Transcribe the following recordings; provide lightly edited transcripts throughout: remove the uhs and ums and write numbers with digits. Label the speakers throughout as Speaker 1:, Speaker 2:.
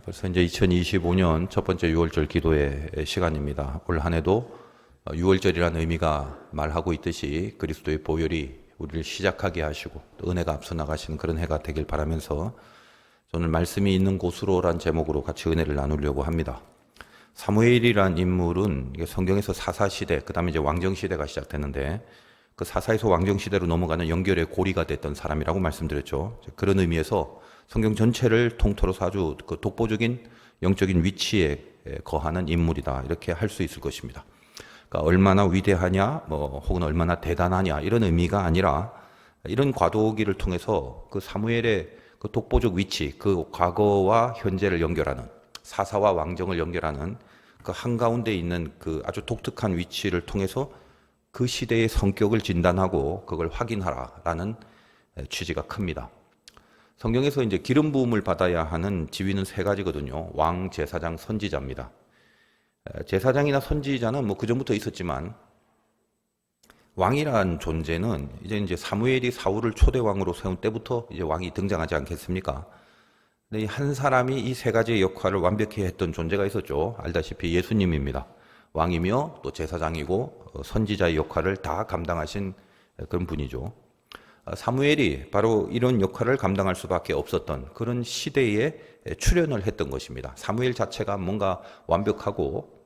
Speaker 1: 벌써 이제 2025년 첫 번째 6월절 기도의 시간입니다. 올 한 해도 6월절이라는 의미가 말하고 있듯이 그리스도의 보혈이 우리를 시작하게 하시고 또 은혜가 앞서 나가시는 그런 해가 되길 바라면서 오늘 말씀이 있는 곳으로란 제목으로 같이 은혜를 나누려고 합니다. 사무엘이란 인물은 성경에서 사사시대, 그 다음에 이제 왕정시대가 시작됐는데 그 사사에서 왕정시대로 넘어가는 연결의 고리가 됐던 사람이라고 말씀드렸죠. 그런 의미에서 성경 전체를 통틀어서 아주 그 독보적인 영적인 위치에 거하는 인물이다, 이렇게 할 수 있을 것입니다. 그러니까 얼마나 위대하냐, 혹은 얼마나 대단하냐, 이런 의미가 아니라 이런 과도기를 통해서 그 사무엘의 그 독보적 위치, 그 과거와 현재를 연결하는, 사사와 왕정을 연결하는 그 한가운데 있는 그 아주 독특한 위치를 통해서 그 시대의 성격을 진단하고 그걸 확인하라라는 취지가 큽니다. 성경에서 이제 기름 부음을 받아야 하는 지위는 세 가지거든요. 왕, 제사장, 선지자입니다. 제사장이나 선지자는 그 전부터 있었지만 왕이란 존재는 이제 사무엘이 사울을 초대 왕으로 세운 때부터 이제 왕이 등장하지 않겠습니까? 근데 한 사람이 이 세 가지의 역할을 완벽히 했던 존재가 있었죠. 알다시피 예수님입니다. 왕이며 또 제사장이고 선지자의 역할을 다 감당하신 그런 분이죠. 사무엘이 바로 이런 역할을 감당할 수밖에 없었던 그런 시대에 출현을 했던 것입니다. 사무엘 자체가 뭔가 완벽하고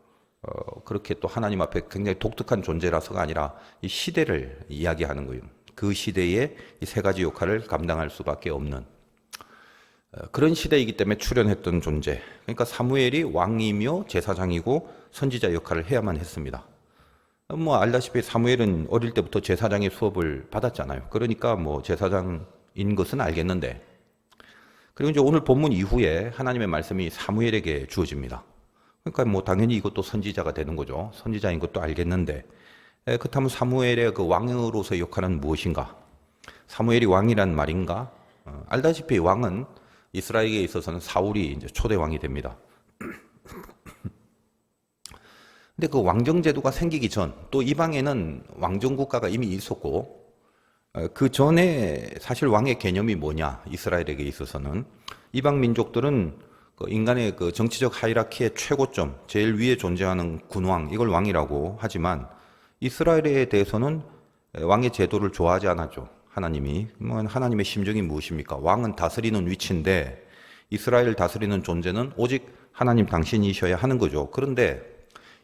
Speaker 1: 그렇게 또 하나님 앞에 굉장히 독특한 존재라서가 아니라 이 시대를 이야기하는 거예요. 그 시대에 이 세 가지 역할을 감당할 수밖에 없는 그런 시대이기 때문에 출현했던 존재. 그러니까 사무엘이 왕이며 제사장이고 선지자 역할을 해야만 했습니다. 알다시피 사무엘은 어릴 때부터 제사장의 수업을 받았잖아요. 그러니까 제사장인 것은 알겠는데, 그리고 이제 오늘 본문 이후에 하나님의 말씀이 사무엘에게 주어집니다. 그러니까 당연히 이것도 선지자가 되는 거죠. 선지자인 것도 알겠는데, 그렇다면 사무엘의 그 왕으로서의 역할은 무엇인가? 사무엘이 왕이란 말인가? 알다시피 왕은 이스라엘에 있어서는 사울이 이제 초대 왕이 됩니다. 근데 그 왕정제도가 생기기 전, 또 이방에는 왕정국가가 이미 있었고, 그 전에 사실 왕의 개념이 뭐냐, 이스라엘에게 있어서는. 이방 민족들은 그 인간의 그 정치적 하이라키의 최고점, 제일 위에 존재하는 군왕, 이걸 왕이라고 하지만, 이스라엘에 대해서는 왕의 제도를 좋아하지 않았죠. 하나님이. 하나님의 심정이 무엇입니까? 왕은 다스리는 위치인데, 이스라엘을 다스리는 존재는 오직 하나님 당신이셔야 하는 거죠. 그런데,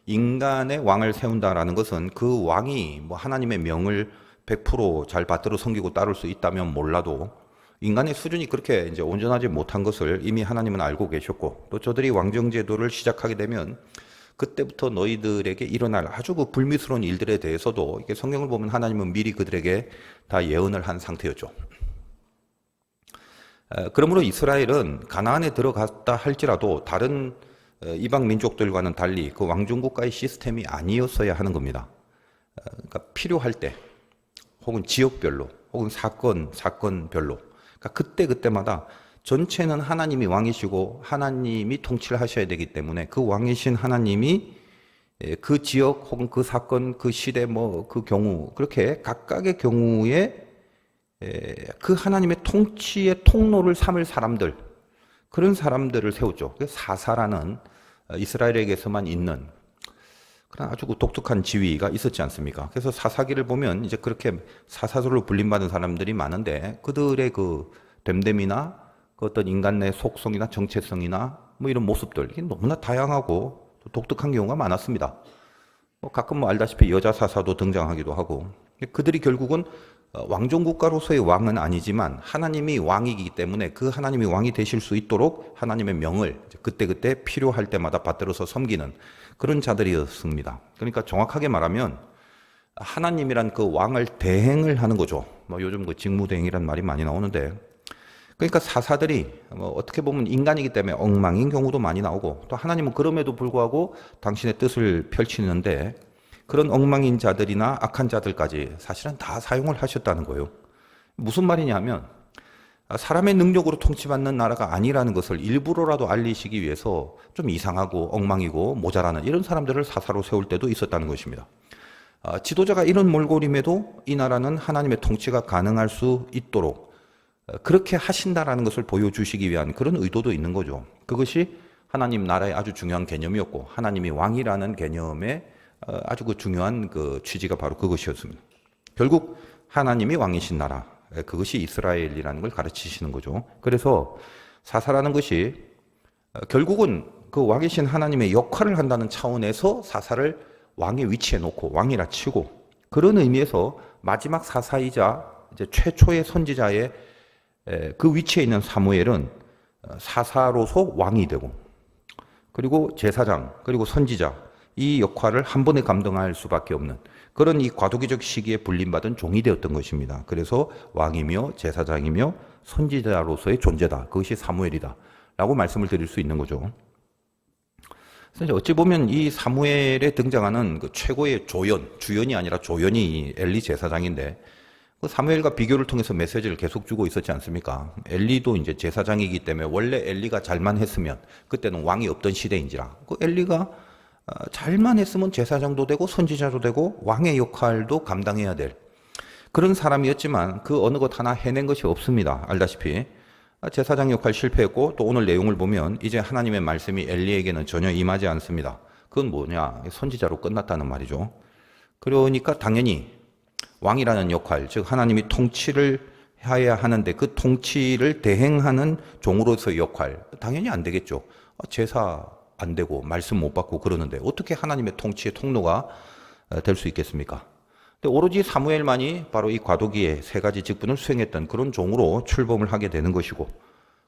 Speaker 1: 인간의 왕을 세운다라는 것은 그 왕이 하나님의 명을 100%잘 받들어 섬기고 따를 수 있다면 몰라도 인간의 수준이 그렇게 이제 온전하지 못한 것을 이미 하나님은 알고 계셨고, 또 저들이 왕정제도를 시작하게 되면 그때부터 너희들에게 일어날 아주 그 불미스러운 일들에 대해서도 이게 성경을 보면 하나님은 미리 그들에게 다 예언을 한 상태였죠. 그러므로 이스라엘은 가나안에 들어갔다 할지라도 다른 이방 민족들과는 달리 그 왕정국가의 시스템이 아니었어야 하는 겁니다. 그러니까 필요할 때, 혹은 지역별로, 혹은 사건별로, 그러니까 그때마다 전체는 하나님이 왕이시고 하나님이 통치를 하셔야 되기 때문에 그 왕이신 하나님이 그 지역 혹은 그 사건, 그 시대, 그 경우, 그렇게 각각의 경우에 그 하나님의 통치의 통로를 삼을 사람들, 그런 사람들을 세웠죠. 사사라는 이스라엘에게서만 있는 그런 아주 독특한 지위가 있었지 않습니까? 그래서 사사기를 보면 이제 그렇게 사사들로 불림받은 사람들이 많은데 그들의 그 됨됨이나 그 어떤 인간 내 속성이나 정체성이나 이런 모습들, 이게 너무나 다양하고 독특한 경우가 많았습니다. 가끔 알다시피 여자 사사도 등장하기도 하고, 그들이 결국은 왕정국가로서의 왕은 아니지만 하나님이 왕이기 때문에 그 하나님이 왕이 되실 수 있도록 하나님의 명을 그때그때 필요할 때마다 받들어서 섬기는 그런 자들이었습니다. 그러니까 정확하게 말하면 하나님이란 그 왕을 대행을 하는 거죠. 요즘 그 직무대행이란 말이 많이 나오는데, 그러니까 사사들이 어떻게 보면 인간이기 때문에 엉망인 경우도 많이 나오고, 또 하나님은 그럼에도 불구하고 당신의 뜻을 펼치는데 그런 엉망인 자들이나 악한 자들까지 사실은 다 사용을 하셨다는 거예요. 무슨 말이냐면 사람의 능력으로 통치받는 나라가 아니라는 것을 일부러라도 알리시기 위해서 좀 이상하고 엉망이고 모자라는 이런 사람들을 사사로 세울 때도 있었다는 것입니다. 지도자가 이런 몰골임에도 이 나라는 하나님의 통치가 가능할 수 있도록 그렇게 하신다라는 것을 보여주시기 위한 그런 의도도 있는 거죠. 그것이 하나님 나라의 아주 중요한 개념이었고 하나님이 왕이라는 개념의 아주 그 중요한 그 취지가 바로 그것이었습니다. 결국 하나님이 왕이신 나라, 그것이 이스라엘이라는 걸 가르치시는 거죠. 그래서 사사라는 것이 결국은 그 왕이신 하나님의 역할을 한다는 차원에서 사사를 왕의 위치에 놓고 왕이라 치고, 그런 의미에서 마지막 사사이자 이제 최초의 선지자의 그 위치에 있는 사무엘은 사사로서 왕이 되고, 그리고 제사장, 그리고 선지자, 이 역할을 한 번에 감당할 수밖에 없는 그런 이 과도기적 시기에 불림받은 종이 되었던 것입니다. 그래서 왕이며 제사장이며 선지자로서의 존재다. 그것이 사무엘이다. 라고 말씀을 드릴 수 있는 거죠. 그래서 어찌 보면 이 사무엘에 등장하는 그 최고의 조연, 주연이 아니라 조연이 엘리 제사장인데, 그 사무엘과 비교를 통해서 메시지를 계속 주고 있었지 않습니까? 엘리도 이제 제사장이기 때문에 원래 엘리가 잘만 했으면, 그때는 왕이 없던 시대인지라, 그 엘리가 잘만 했으면 제사장도 되고 선지자도 되고 왕의 역할도 감당해야 될 그런 사람이었지만 그 어느 것 하나 해낸 것이 없습니다. 알다시피 제사장 역할 실패했고, 또 오늘 내용을 보면 이제 하나님의 말씀이 엘리에게는 전혀 임하지 않습니다. 그건 뭐냐? 선지자로 끝났다는 말이죠. 그러니까 당연히 왕이라는 역할, 즉 하나님이 통치를 해야 하는데 그 통치를 대행하는 종으로서의 역할, 당연히 안 되겠죠. 제사 안 되고 말씀 못 받고 그러는데 어떻게 하나님의 통치의 통로가 될 수 있겠습니까? 근데 오로지 사무엘만이 바로 이 과도기의 세 가지 직분을 수행했던 그런 종으로 출범을 하게 되는 것이고,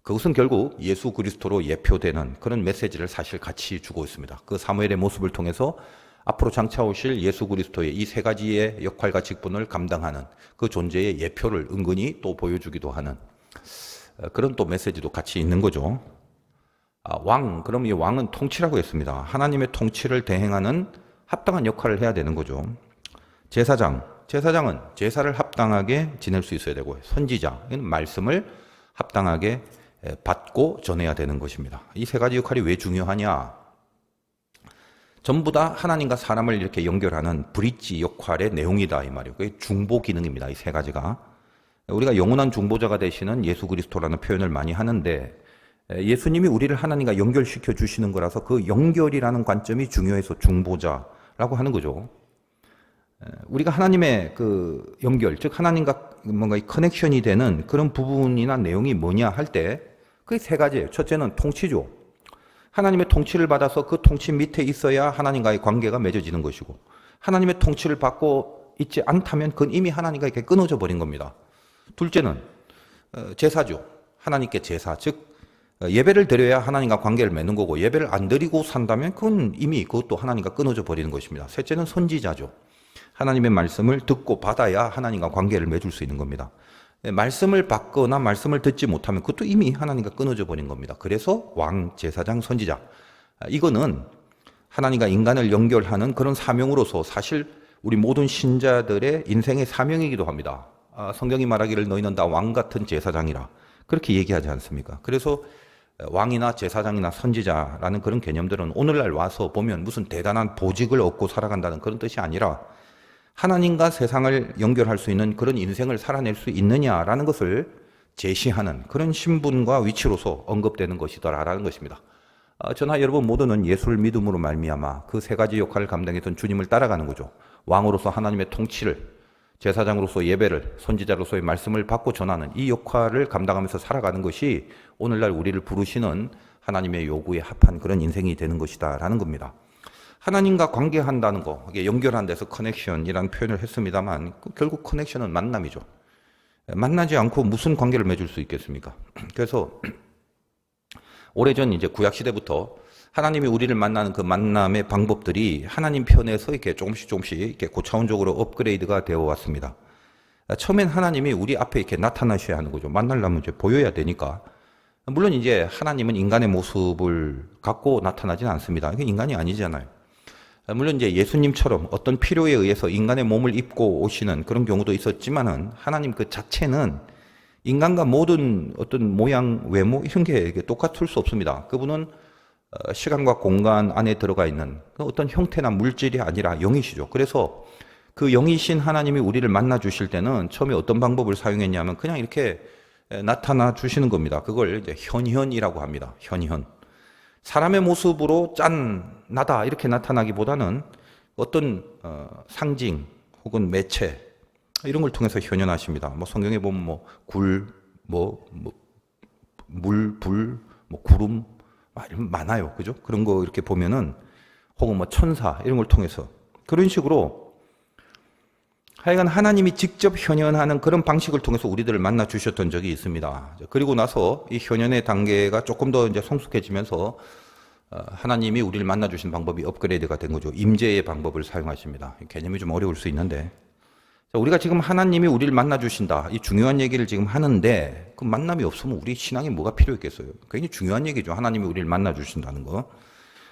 Speaker 1: 그것은 결국 예수 그리스도로 예표되는 그런 메시지를 사실 같이 주고 있습니다. 그 사무엘의 모습을 통해서 앞으로 장차 오실 예수 그리스도의 이 세 가지의 역할과 직분을 감당하는 그 존재의 예표를 은근히 또 보여주기도 하는 그런 또 메시지도 같이 있는 거죠. 왕, 그럼 이 왕은 통치라고 했습니다. 하나님의 통치를 대행하는 합당한 역할을 해야 되는 거죠. 제사장, 제사장은 제사를 합당하게 지낼 수 있어야 되고, 선지자, 말씀을 합당하게 받고 전해야 되는 것입니다. 이 세 가지 역할이 왜 중요하냐? 전부 다 하나님과 사람을 이렇게 연결하는 브릿지 역할의 내용이다 이 말이에요. 그게 중보 기능입니다. 이 세 가지가. 우리가 영원한 중보자가 되시는 예수 그리스도라는 표현을 많이 하는데, 예수님이 우리를 하나님과 연결시켜 주시는 거라서 그 연결이라는 관점이 중요해서 중보자라고 하는 거죠. 우리가 하나님의 그 연결, 즉 하나님과 뭔가 커넥션이 되는 그런 부분이나 내용이 뭐냐 할 때 그게 세 가지예요. 첫째는 통치죠. 하나님의 통치를 받아서 그 통치 밑에 있어야 하나님과의 관계가 맺어지는 것이고, 하나님의 통치를 받고 있지 않다면 그건 이미 하나님과 이렇게 끊어져 버린 겁니다. 둘째는 제사죠. 하나님께 제사, 즉 예배를 드려야 하나님과 관계를 맺는 거고, 예배를 안 드리고 산다면 그건 이미 그것도 하나님과 끊어져 버리는 것입니다. 셋째는 선지자죠. 하나님의 말씀을 듣고 받아야 하나님과 관계를 맺을 수 있는 겁니다. 말씀을 받거나 말씀을 듣지 못하면 그것도 이미 하나님과 끊어져 버린 겁니다. 그래서 왕, 제사장, 선지자, 이거는 하나님과 인간을 연결하는 그런 사명으로서 사실 우리 모든 신자들의 인생의 사명이기도 합니다. 성경이 말하기를 너희는 다 왕 같은 제사장이라 그렇게 얘기하지 않습니까? 그래서 왕이나 제사장이나 선지자라는 그런 개념들은 오늘날 와서 보면 무슨 대단한 보직을 얻고 살아간다는 그런 뜻이 아니라 하나님과 세상을 연결할 수 있는 그런 인생을 살아낼 수 있느냐라는 것을 제시하는 그런 신분과 위치로서 언급되는 것이더라라는 것입니다. 저나 여러분 모두는 예수를 믿음으로 말미암아 그 세 가지 역할을 감당했던 주님을 따라가는 거죠. 왕으로서 하나님의 통치를, 제사장으로서 예배를, 선지자로서의 말씀을 받고 전하는 이 역할을 감당하면서 살아가는 것이 오늘날 우리를 부르시는 하나님의 요구에 합한 그런 인생이 되는 것이다라는 겁니다. 하나님과 관계한다는 거, 이게 연결한 데서 커넥션이라는 표현을 했습니다만 결국 커넥션은 만남이죠. 만나지 않고 무슨 관계를 맺을 수 있겠습니까? 그래서 오래전 이제 구약 시대부터 하나님이 우리를 만나는 그 만남의 방법들이 하나님 편에서 이렇게 조금씩 이렇게 고차원적으로 업그레이드가 되어 왔습니다. 처음엔 하나님이 우리 앞에 이렇게 나타나셔야 하는 거죠. 만나려면 이제 보여야 되니까. 물론 이제 하나님은 인간의 모습을 갖고 나타나지는 않습니다. 이게 인간이 아니잖아요. 물론 이제 예수님처럼 어떤 필요에 의해서 인간의 몸을 입고 오시는 그런 경우도 있었지만은 하나님 그 자체는 인간과 모든 어떤 모양, 외모 이런 게 똑같을 수 없습니다. 그분은 시간과 공간 안에 들어가 있는 어떤 형태나 물질이 아니라 영이시죠. 그래서 그 영이신 하나님이 우리를 만나 주실 때는 처음에 어떤 방법을 사용했냐면 그냥 이렇게 나타나 주시는 겁니다. 그걸 이제 현현이라고 합니다. 현현. 사람의 모습으로 짠, 나다 이렇게 나타나기보다는 어떤 상징 혹은 매체 이런 걸 통해서 현현하십니다. 뭐 성경에 보면 뭐 굴, 물, 불, 뭐 구름 많아요. 그죠? 그런 거 이렇게 보면은 혹은 뭐 천사 이런 걸 통해서 그런 식으로 하여간 하나님이 직접 현현하는 그런 방식을 통해서 우리들을 만나 주셨던 적이 있습니다. 그리고 나서 이 현현의 단계가 조금 더 이제 성숙해지면서 하나님이 우리를 만나 주신 방법이 업그레이드가 된 거죠. 임재의 방법을 사용하십니다. 개념이 좀 어려울 수 있는데 우리가 지금 하나님이 우리를 만나 주신다. 이 중요한 얘기를 지금 하는데 그 만남이 없으면 우리 신앙에 뭐가 필요했겠어요? 굉장히 중요한 얘기죠. 하나님이 우리를 만나 주신다는 거.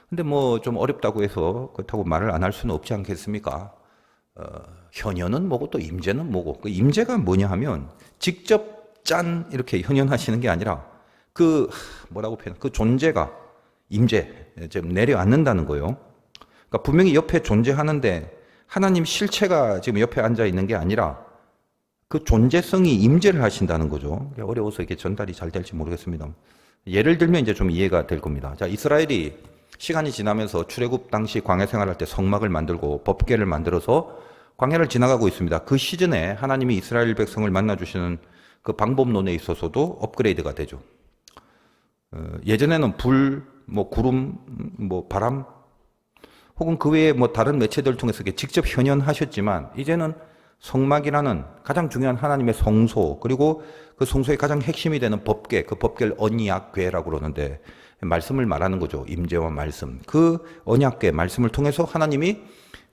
Speaker 1: 근데 뭐 좀 어렵다고 해서 그렇다고 말을 안 할 수는 없지 않겠습니까? 현현은 뭐고 또 임재는 뭐고. 그 임재가 뭐냐 하면 직접 짠 이렇게 현현하시는 게 아니라 그 뭐라고 표현? 그 존재가 임재 지금 내려앉는다는 거예요. 그러니까 분명히 옆에 존재하는데 하나님 실체가 지금 옆에 앉아 있는 게 아니라 그 존재성이 임재를 하신다는 거죠. 어려워서 이게 전달이 잘 될지 모르겠습니다. 예를 들면 이제 좀 이해가 될 겁니다. 자, 이스라엘이 시간이 지나면서 출애굽 당시 광야 생활할 때 성막을 만들고 법궤를 만들어서 광야를 지나가고 있습니다. 그 시즌에 하나님이 이스라엘 백성을 만나주시는 그 방법론에 있어서도 업그레이드가 되죠. 예전에는 불, 뭐 구름, 뭐 바람, 혹은 그 외에 뭐 다른 매체들을 통해서 직접 현현하셨지만 이제는 성막이라는 가장 중요한 하나님의 성소 그리고 그 성소의 가장 핵심이 되는 법궤, 그 법궤를 언약궤라고 그러는데 말씀을 말하는 거죠. 임재와 말씀. 그 언약궤 말씀을 통해서 하나님이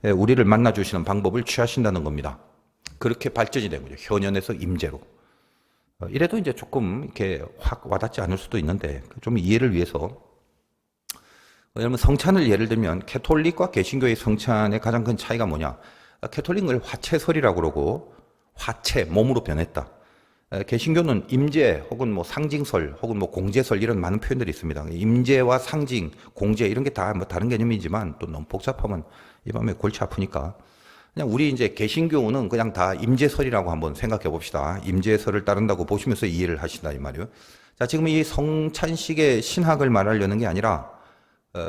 Speaker 1: 우리를 만나 주시는 방법을 취하신다는 겁니다. 그렇게 발전이 된 거죠. 현현에서 임재로. 이래도 이제 조금 이렇게 확 와닿지 않을 수도 있는데 좀 이해를 위해서 여러분 성찬을 예를 들면 캐톨릭과 개신교의 성찬의 가장 큰 차이가 뭐냐? 캐톨릭을 화채설이라고 그러고 화채 몸으로 변했다. 개신교는 임재 혹은 뭐 상징설 혹은 뭐 공제설 이런 많은 표현들이 있습니다. 임재와 상징, 공제 이런 게 다 뭐 다른 개념이지만 또 너무 복잡하면 이 밤에 골치 아프니까 그냥 우리 이제 개신교는 그냥 다 임재설이라고 한번 생각해 봅시다. 임재설을 따른다고 보시면서 이해를 하신다 이 말이에요. 자, 지금 이 성찬식의 신학을 말하려는 게 아니라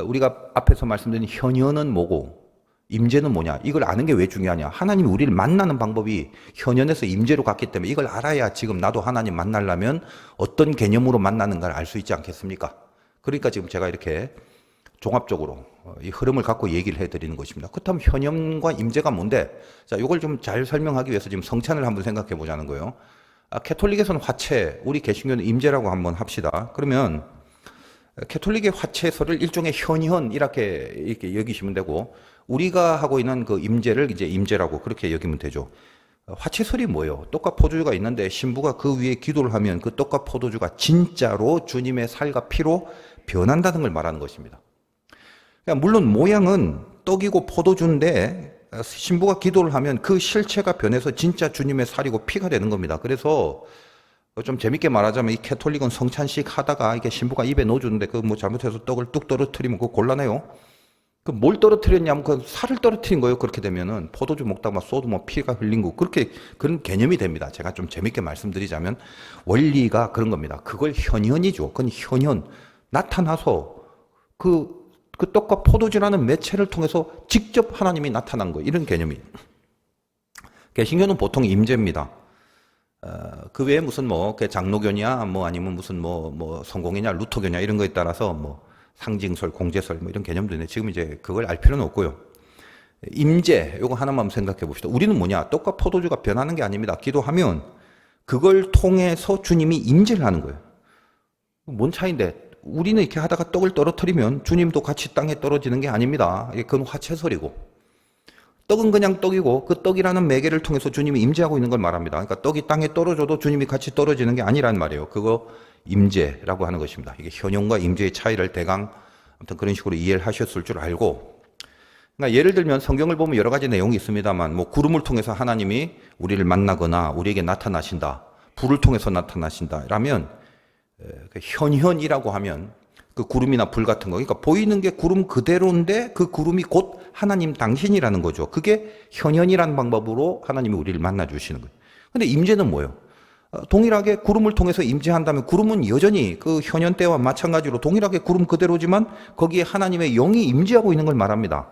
Speaker 1: 우리가 앞에서 말씀드린 현현은 뭐고 임재는 뭐냐 이걸 아는 게 왜 중요하냐. 하나님이 우리를 만나는 방법이 현현에서 임재로 갔기 때문에 이걸 알아야 지금 나도 하나님 만나려면 어떤 개념으로 만나는가를 알 수 있지 않겠습니까? 그러니까 지금 제가 이렇게 종합적으로 이 흐름을 갖고 얘기를 해드리는 것입니다. 그렇다면 현현과 임재가 뭔데? 자, 이걸 좀 잘 설명하기 위해서 지금 성찬을 한번 생각해 보자는 거예요. 캐톨릭에서는 화채, 우리 개신교는 임재라고 한번 합시다. 그러면 캐톨릭의 화채설을 일종의 현현 이렇게 여기시면 되고 우리가 하고 있는 그 임재를 이제 임재라고 그렇게 여기면 되죠. 화채설이 뭐예요? 떡과 포도주가 있는데 신부가 그 위에 기도를 하면 그 떡과 포도주가 진짜로 주님의 살과 피로 변한다는 걸 말하는 것입니다. 그러니까 물론 모양은 떡이고 포도주인데 신부가 기도를 하면 그 실체가 변해서 진짜 주님의 살이고 피가 되는 겁니다. 그래서 좀 재밌게 말하자면 이 캐톨릭은 성찬식 하다가 이게 신부가 입에 넣어주는데 그 뭐 잘못해서 떡을 뚝 떨어뜨리면 그거 곤란해요. 그 뭘 떨어뜨렸냐면 그 살을 떨어뜨린 거예요. 그렇게 되면은 포도주 먹다가 막 쏘도 뭐 피가 흘린 거 그렇게 그런 개념이 됩니다. 제가 좀 재밌게 말씀드리자면 원리가 그런 겁니다. 그걸 현현이죠. 그건 현현 나타나서 그 떡과 포도주라는 매체를 통해서 직접 하나님이 나타난 거 이런 개념이. 개신교는 보통 임재입니다. 그 외에 무슨 뭐 장로교냐 뭐 아니면 무슨 뭐 성공이냐 루터교냐 이런 거에 따라서 뭐 상징설, 공제설 뭐 이런 개념도 있는데 지금 이제 그걸 알 필요는 없고요. 임재 요거 하나만 생각해 봅시다. 우리는 뭐냐? 떡과 포도주가 변하는 게 아닙니다. 기도하면 그걸 통해서 주님이 임재를 하는 거예요. 뭔 차이인데? 우리는 이렇게 하다가 떡을 떨어뜨리면 주님도 같이 땅에 떨어지는 게 아닙니다. 그건 화채설이고. 떡은 그냥 떡이고 그 떡이라는 매개를 통해서 주님이 임재하고 있는 걸 말합니다. 그러니까 떡이 땅에 떨어져도 주님이 같이 떨어지는 게 아니란 말이에요. 그거 임재라고 하는 것입니다. 이게 현현과 임재의 차이를 대강 아무튼 그런 식으로 이해를 하셨을 줄 알고 그러니까 예를 들면 성경을 보면 여러 가지 내용이 있습니다만 뭐 구름을 통해서 하나님이 우리를 만나거나 우리에게 나타나신다. 불을 통해서 나타나신다. 라면 현현이라고 하면 그 구름이나 불 같은 거 그러니까 보이는 게 구름 그대로인데 그 구름이 곧 하나님 당신이라는 거죠. 그게 현현이라는 방법으로 하나님이 우리를 만나 주시는 거예요. 근데 임재는 뭐예요? 동일하게 구름을 통해서 임재한다면 구름은 여전히 그 현현 때와 마찬가지로 동일하게 구름 그대로지만 거기에 하나님의 영이 임재하고 있는 걸 말합니다.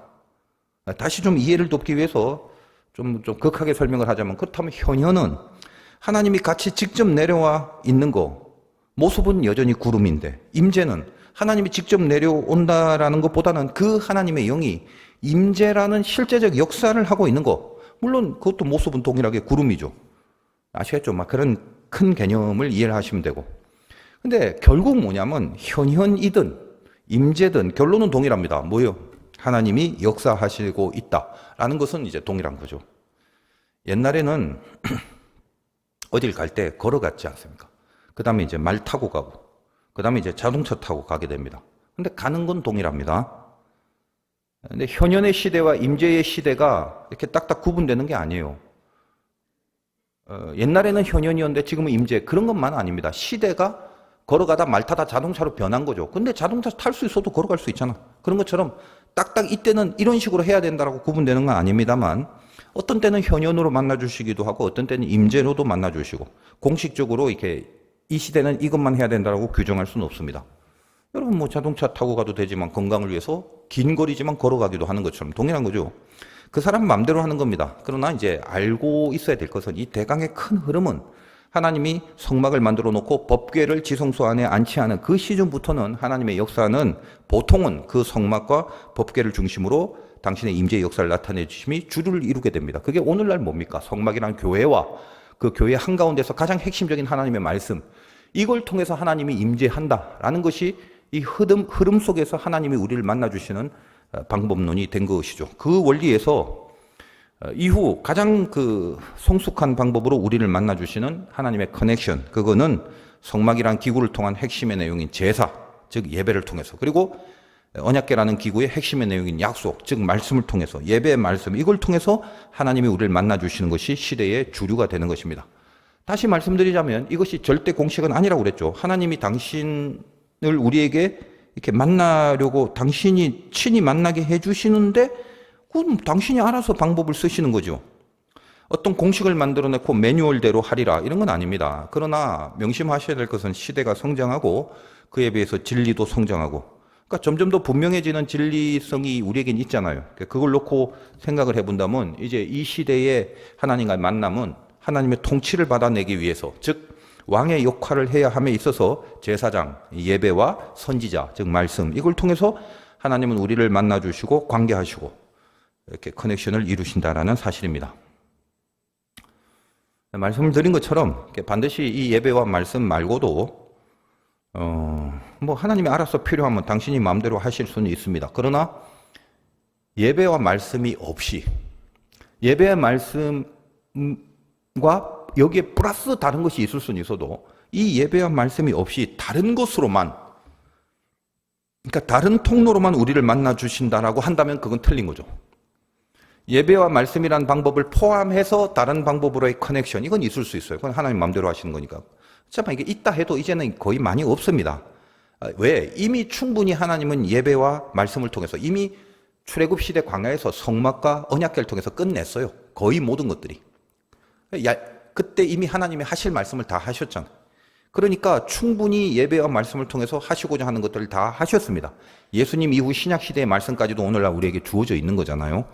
Speaker 1: 다시 좀 이해를 돕기 위해서 좀 극하게 설명을 하자면, 그렇다면 현현은 하나님이 같이 직접 내려와 있는 거, 모습은 여전히 구름인데, 임재는 하나님이 직접 내려온다라는 것보다는 그 하나님의 영이 임재라는 실제적 역사를 하고 있는 거, 물론 그것도 모습은 동일하게 구름이죠. 아시겠죠? 막 그런 큰 개념을 이해를 하시면 되고. 근데 결국 뭐냐면 현현이든 임재든 결론은 동일합니다. 뭐요? 하나님이 역사하시고 있다라는 것은 이제 동일한 거죠. 옛날에는 어딜 갈 때 걸어갔지 않습니까? 그 다음에 이제 말 타고 가고, 그 다음에 이제 자동차 타고 가게 됩니다. 근데 가는 건 동일합니다. 근데 현현의 시대와 임재의 시대가 이렇게 딱딱 구분되는 게 아니에요. 옛날에는 현현이었는데 지금은 임재, 그런 것만 아닙니다. 시대가 걸어가다 말 타다 자동차로 변한 거죠. 근데 자동차 탈 수 있어도 걸어갈 수 있잖아. 그런 것처럼 딱딱 이때는 이런 식으로 해야 된다라고 구분되는 건 아닙니다만, 어떤 때는 현현으로 만나주시기도 하고 어떤 때는 임재로도 만나주시고, 공식적으로 이렇게 이 시대는 이것만 해야 된다라고 규정할 수는 없습니다. 여러분 뭐 자동차 타고 가도 되지만 건강을 위해서 긴 거리지만 걸어가기도 하는 것처럼 동일한 거죠. 그 사람 마음대로 하는 겁니다. 그러나 이제 알고 있어야 될 것은 이 대강의 큰 흐름은 하나님이 성막을 만들어 놓고 법궤를 지성소 안에 안치하는 그 시즌부터는 하나님의 역사는 보통은 그 성막과 법궤를 중심으로 당신의 임재의 역사를 나타내 주심이 주를 이루게 됩니다. 그게 오늘날 뭡니까? 성막이라는 교회와 그 교회 한가운데서 가장 핵심적인 하나님의 말씀, 이걸 통해서 하나님이 임재한다라는 것이 이 흐름 속에서 하나님이 우리를 만나주시는 방법론이 된 것이죠. 그 원리에서 이후 가장 그 성숙한 방법으로 우리를 만나주시는 하나님의 커넥션, 그거는 성막이란 기구를 통한 핵심의 내용인 제사, 즉 예배를 통해서, 그리고 언약궤라는 기구의 핵심의 내용인 약속, 즉 말씀을 통해서, 예배의 말씀, 이걸 통해서 하나님이 우리를 만나주시는 것이 시대의 주류가 되는 것입니다. 다시 말씀드리자면 이것이 절대 공식은 아니라고 그랬죠. 하나님이 당신을 우리에게 이렇게 만나려고 당신이 친히 만나게 해주시는데, 그건 당신이 알아서 방법을 쓰시는 거죠. 어떤 공식을 만들어내고 매뉴얼대로 하리라 이런 건 아닙니다. 그러나 명심하셔야 될 것은 시대가 성장하고 그에 비해서 진리도 성장하고, 그러니까 점점 더 분명해지는 진리성이 우리에겐 있잖아요. 그걸 놓고 생각을 해본다면 이제 이 시대의 하나님과의 만남은 하나님의 통치를 받아내기 위해서, 즉 왕의 역할을 해야 함에 있어서 제사장, 예배와 선지자, 즉 말씀, 이걸 통해서 하나님은 우리를 만나주시고 관계하시고 이렇게 커넥션을 이루신다라는 사실입니다. 말씀을 드린 것처럼 반드시 이 예배와 말씀 말고도 뭐 하나님이 알아서 필요하면 당신이 마음대로 하실 수는 있습니다. 그러나 예배와 말씀이 없이, 예배와 말씀과 여기에 플러스 다른 것이 있을 수는 있어도 이 예배와 말씀이 없이 다른 것으로만, 그러니까 다른 통로로만 우리를 만나 주신다라고 한다면 그건 틀린 거죠. 예배와 말씀이란 방법을 포함해서 다른 방법으로의 커넥션, 이건 있을 수 있어요. 그건 하나님 마음대로 하시는 거니까. 잠깐 이게 있다 해도 이제는 거의 많이 없습니다. 왜? 이미 충분히 하나님은 예배와 말씀을 통해서 이미 출애굽 시대 광야에서 성막과 언약궤를 통해서 끝냈어요. 거의 모든 것들이. 그때 이미 하나님이 하실 말씀을 다 하셨잖아요. 그러니까 충분히 예배와 말씀을 통해서 하시고자 하는 것들을 다 하셨습니다. 예수님 이후 신약시대의 말씀까지도 오늘날 우리에게 주어져 있는 거잖아요.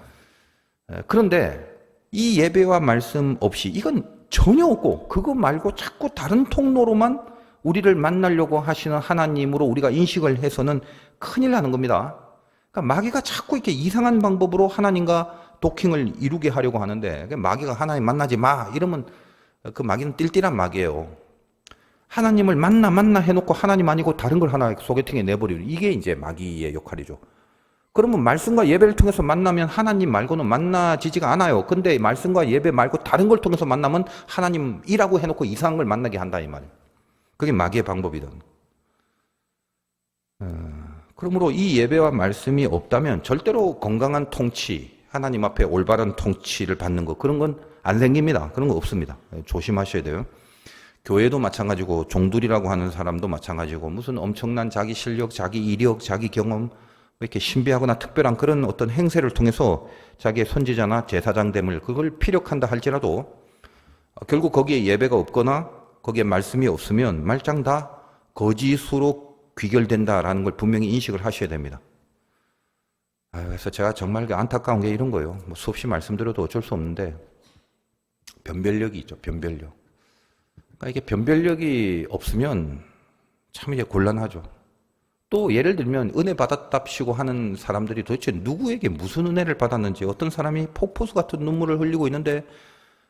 Speaker 1: 그런데 이 예배와 말씀 없이 이건 전혀 없고, 그거 말고 자꾸 다른 통로로만 우리를 만나려고 하시는 하나님으로 우리가 인식을 해서는 큰일 나는 겁니다. 그러니까 마귀가 자꾸 이렇게 이상한 방법으로 하나님과 도킹을 이루게 하려고 하는데, 마귀가 하나님 만나지 마 이러면 그 마귀는 띨띨한 마귀예요. 하나님을 만나 해놓고 하나님 아니고 다른 걸 하나 소개팅에 내버리는, 이게 이제 마귀의 역할이죠. 그러면 말씀과 예배를 통해서 만나면 하나님 말고는 만나지지가 않아요. 근데 말씀과 예배 말고 다른 걸 통해서 만나면 하나님이라고 해놓고 이상한 걸 만나게 한다 이 말이에요. 그게 마귀의 방법이든. 그러므로 이 예배와 말씀이 없다면 절대로 건강한 통치, 하나님 앞에 올바른 통치를 받는 거, 그런 건 안 생깁니다. 그런 거 없습니다. 조심하셔야 돼요. 교회도 마찬가지고 종들이라고 하는 사람도 마찬가지고, 무슨 엄청난 자기 실력, 자기 이력, 자기 경험, 이렇게 신비하거나 특별한 그런 어떤 행세를 통해서 자기의 선지자나 제사장됨을 그걸 피력한다 할지라도 결국 거기에 예배가 없거나 거기에 말씀이 없으면 말짱 다 거짓으로 귀결된다라는 걸 분명히 인식을 하셔야 됩니다. 그래서 제가 정말 안타까운 게 이런 거예요. 뭐 수없이 말씀드려도 어쩔 수 없는데 변별력이 있죠. 변별력. 그러니까 이게 변별력이 없으면 참 이제 곤란하죠. 또 예를 들면 은혜 받았답시고 하는 사람들이 도대체 누구에게 무슨 은혜를 받았는지, 어떤 사람이 폭포수 같은 눈물을 흘리고 있는데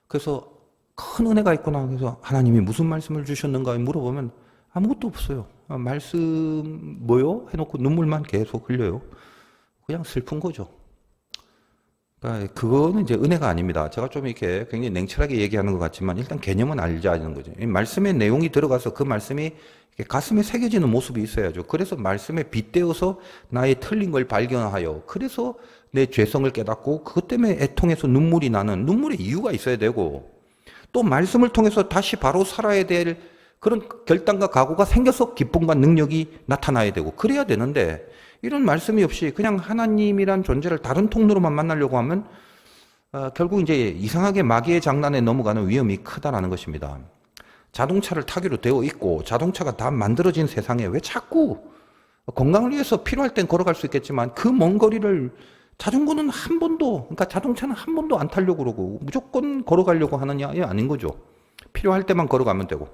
Speaker 1: 그래서 큰 은혜가 있구나, 그래서 하나님이 무슨 말씀을 주셨는가 물어보면 아무것도 없어요. 말씀 뭐요? 해놓고 눈물만 계속 흘려요. 그냥 슬픈 거죠. 그러니까 그거는 이제 은혜가 아닙니다. 제가 좀 이렇게 굉장히 냉철하게 얘기하는 것 같지만 일단 개념은 알자는 거죠. 말씀의 내용이 들어가서 그 말씀이 가슴에 새겨지는 모습이 있어야죠. 그래서 말씀에 빗대어서 나의 틀린 걸 발견하여, 그래서 내 죄성을 깨닫고 그것 때문에 애통해서 눈물이 나는, 눈물의 이유가 있어야 되고, 또 말씀을 통해서 다시 바로 살아야 될 그런 결단과 각오가 생겨서 기쁨과 능력이 나타나야 되고, 그래야 되는데 이런 말씀이 없이 그냥 하나님이란 존재를 다른 통로로만 만나려고 하면 결국 이제 이상하게 마귀의 장난에 넘어가는 위험이 크다라는 것입니다. 자동차를 타기로 되어 있고 자동차가 다 만들어진 세상에 왜 자꾸, 건강을 위해서 필요할 땐 걸어갈 수 있겠지만 그 먼 거리를 자전거는 한 번도, 그러니까 자동차는 한 번도 안 타려고 그러고 무조건 걸어가려고 하느냐? 이 아닌 거죠. 필요할 때만 걸어가면 되고,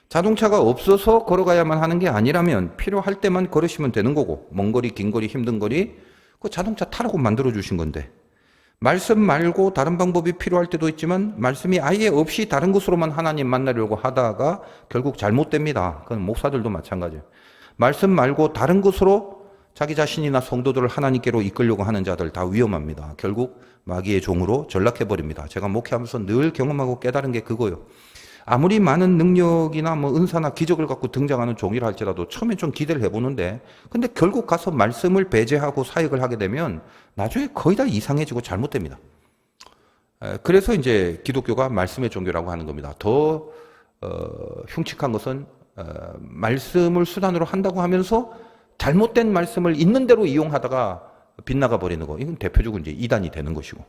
Speaker 1: 자동차가 없어서 걸어가야만 하는 게 아니라면 필요할 때만 걸으시면 되는 거고, 먼 거리, 긴 거리, 힘든 거리 그 자동차 타라고 만들어 주신 건데, 말씀 말고 다른 방법이 필요할 때도 있지만 말씀이 아예 없이 다른 곳으로만 하나님 만나려고 하다가 결국 잘못됩니다. 그건 목사들도 마찬가지예요. 말씀 말고 다른 곳으로 자기 자신이나 성도들을 하나님께로 이끌려고 하는 자들 다 위험합니다. 결국 마귀의 종으로 전락해버립니다. 제가 목회하면서 늘 경험하고 깨달은 게 그거예요. 아무리 많은 능력이나 뭐 은사나 기적을 갖고 등장하는 종이라 할지라도 처음엔 좀 기대를 해보는데, 근데 결국 가서 말씀을 배제하고 사역을 하게 되면 나중에 거의 다 이상해지고 잘못됩니다. 그래서 이제 기독교가 말씀의 종교라고 하는 겁니다. 더 흉측한 것은 말씀을 수단으로 한다고 하면서 잘못된 말씀을 있는 대로 이용하다가 빗나가 버리는 거, 이건 대표적으로 이제 이단이 되는 것이고,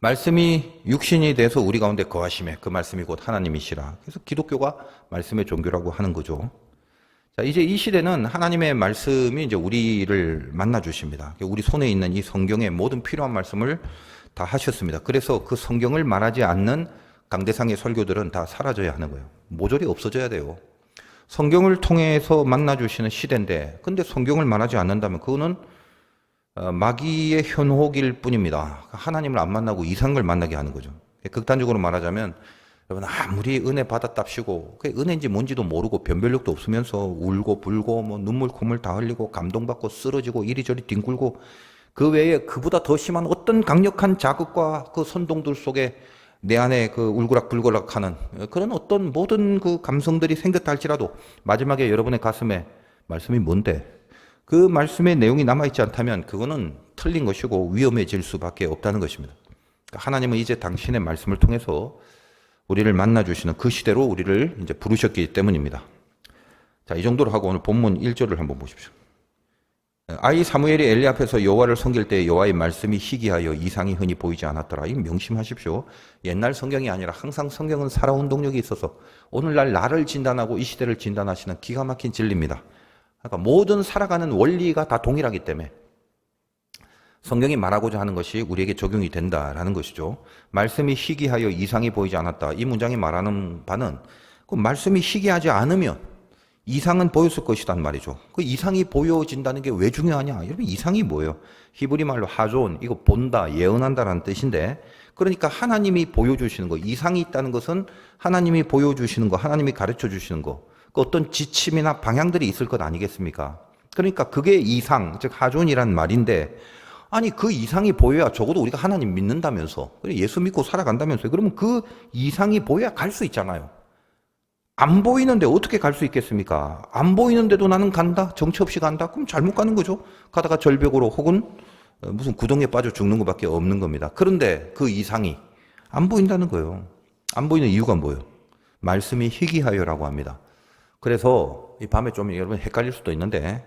Speaker 1: 말씀이 육신이 돼서 우리 가운데 거하심에 그 말씀이 곧 하나님이시라. 그래서 기독교가 말씀의 종교라고 하는 거죠. 자, 이제 이 시대는 하나님의 말씀이 이제 우리를 만나 주십니다. 우리 손에 있는 이 성경의 모든 필요한 말씀을 다 하셨습니다. 그래서 그 성경을 말하지 않는 강대상의 설교들은 다 사라져야 하는 거예요. 모조리 없어져야 돼요. 성경을 통해서 만나 주시는 시대인데, 근데 성경을 말하지 않는다면 그거는 마귀의 현혹일 뿐입니다. 하나님을 안 만나고 이상을 만나게 하는 거죠. 극단적으로 말하자면, 여러분 아무리 은혜 받았답시고 그게 은혜인지 뭔지도 모르고 변별력도 없으면서 울고 불고 뭐 눈물 콧물 다 흘리고 감동받고 쓰러지고 이리저리 뒹굴고, 그 외에 그보다 더 심한 어떤 강력한 자극과 그 선동들 속에 내 안에 그 울그락불그락하는 그런 어떤 모든 그 감성들이 생겼다 할지라도 마지막에 여러분의 가슴에 말씀이 뭔데, 그 말씀의 내용이 남아있지 않다면 그거는 틀린 것이고 위험해질 수밖에 없다는 것입니다. 그러니까 하나님은 이제 당신의 말씀을 통해서 우리를 만나주시는 그 시대로 우리를 이제 부르셨기 때문입니다. 자, 이 정도로 하고 오늘 본문 1절을 한번 보십시오. 아이 사무엘이 엘리 앞에서 여호와를 섬길 때 여호와의 말씀이 희귀하여 이상이 흔히 보이지 않았더라. 이 명심하십시오. 옛날 성경이 아니라 항상 성경은 살아온 동력이 있어서 오늘날 나를 진단하고 이 시대를 진단하시는 기가 막힌 진리입니다. 그러니까 모든 살아가는 원리가 다 동일하기 때문에 성경이 말하고자 하는 것이 우리에게 적용이 된다라는 것이죠. 말씀이 희귀하여 이상이 보이지 않았다. 이 문장이 말하는 바는 그 말씀이 희귀하지 않으면 이상은 보였을 것이란 말이죠. 그 이상이 보여진다는 게 왜 중요하냐? 여러분 이상이 뭐예요? 히브리 말로 하존, 이거 본다, 예언한다라는 뜻인데, 그러니까 하나님이 보여주시는 거, 이상이 있다는 것은 하나님이 보여주시는 거, 하나님이 가르쳐 주시는 거, 그 어떤 지침이나 방향들이 있을 것 아니겠습니까? 그러니까 그게 이상, 즉 하존이란 말인데, 아니 그 이상이 보여야 적어도 우리가 하나님 믿는다면서, 예수 믿고 살아간다면서요. 그러면 그 이상이 보여야 갈 수 있잖아요. 안 보이는데 어떻게 갈 수 있겠습니까? 안 보이는데도 나는 간다? 정처 없이 간다? 그럼 잘못 가는 거죠. 가다가 절벽으로 혹은 무슨 구덩이에 빠져 죽는 것밖에 없는 겁니다. 그런데 그 이상이 안 보인다는 거예요. 안 보이는 이유가 뭐예요? 말씀이 희귀하여라고 합니다. 그래서 이 밤에 좀 여러분 헷갈릴 수도 있는데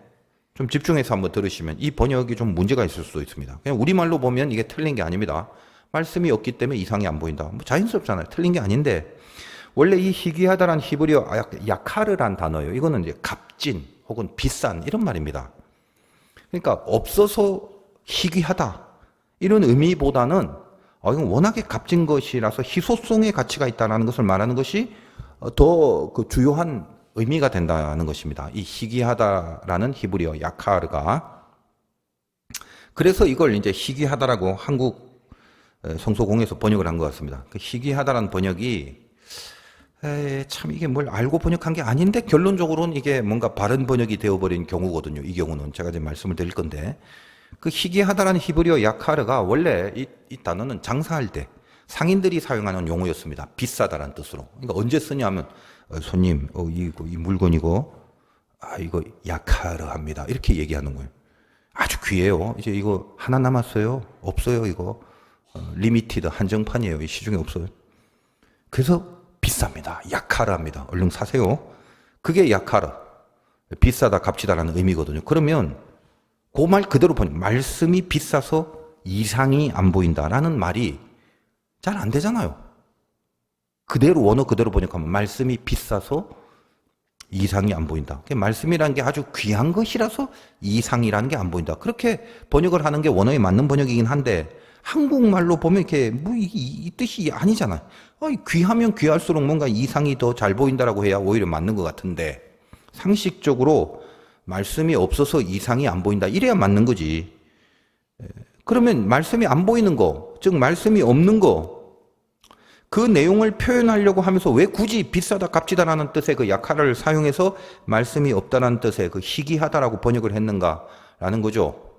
Speaker 1: 좀 집중해서 한번 들으시면 이 번역이 좀 문제가 있을 수도 있습니다. 그냥 우리말로 보면 이게 틀린 게 아닙니다. 말씀이 없기 때문에 이상이 안 보인다. 뭐 자연스럽잖아요. 틀린 게 아닌데 원래 이 희귀하다란 히브리어 야카르란 단어예요. 이거는 이제 값진 혹은 비싼 이런 말입니다. 그러니까 없어서 희귀하다 이런 의미보다는 이건 워낙에 값진 것이라서 희소성의 가치가 있다는 것을 말하는 것이 더 그 주요한 의미가 된다는 것입니다. 이 희귀하다라는 히브리어 야카르가. 그래서 이걸 이제 희귀하다라고 한국 성소공에서 번역을 한 것 같습니다. 그 희귀하다라는 번역이 참 이게 뭘 알고 번역한 게 아닌데 결론적으로는 이게 뭔가 바른 번역이 되어버린 경우거든요. 이 경우는 제가 이제 말씀을 드릴 건데, 그 희귀하다라는 히브리어 야카르가 원래 이 단어는 장사할 때 상인들이 사용하는 용어였습니다. 비싸다라는 뜻으로. 그러니까 언제 쓰냐면 손님, 이 물건 이거 야카르합니다. 이렇게 얘기하는 거예요. 아주 귀해요. 이제 이거 하나 남았어요. 없어요. 이거 리미티드 한정판이에요. 시중에 없어요. 그래서 비쌉니다. 야카르합니다. 얼른 사세요. 그게 야카르. 비싸다, 값지다라는 의미거든요. 그러면 그 말 그대로 보니 말씀이 비싸서 이상이 안 보인다라는 말이 잘 안 되잖아요. 그대로 원어 그대로 번역하면 말씀이 비싸서 이상이 안 보인다. 말씀이라는 게 아주 귀한 것이라서 이상이라는 게 안 보인다. 그렇게 번역을 하는 게 원어에 맞는 번역이긴 한데 한국말로 보면 이렇게 이 뜻이 아니잖아요. 귀하면 귀할수록 뭔가 이상이 더 잘 보인다라고 해야 오히려 맞는 것 같은데 상식적으로 말씀이 없어서 이상이 안 보인다. 이래야 맞는 거지. 그러면 말씀이 안 보이는 거, 즉 말씀이 없는 거, 그 내용을 표현하려고 하면서 왜 굳이 비싸다, 값지다라는 뜻의 그 약화를 사용해서 말씀이 없다는 뜻의 그 희귀하다라고 번역을 했는가라는 거죠.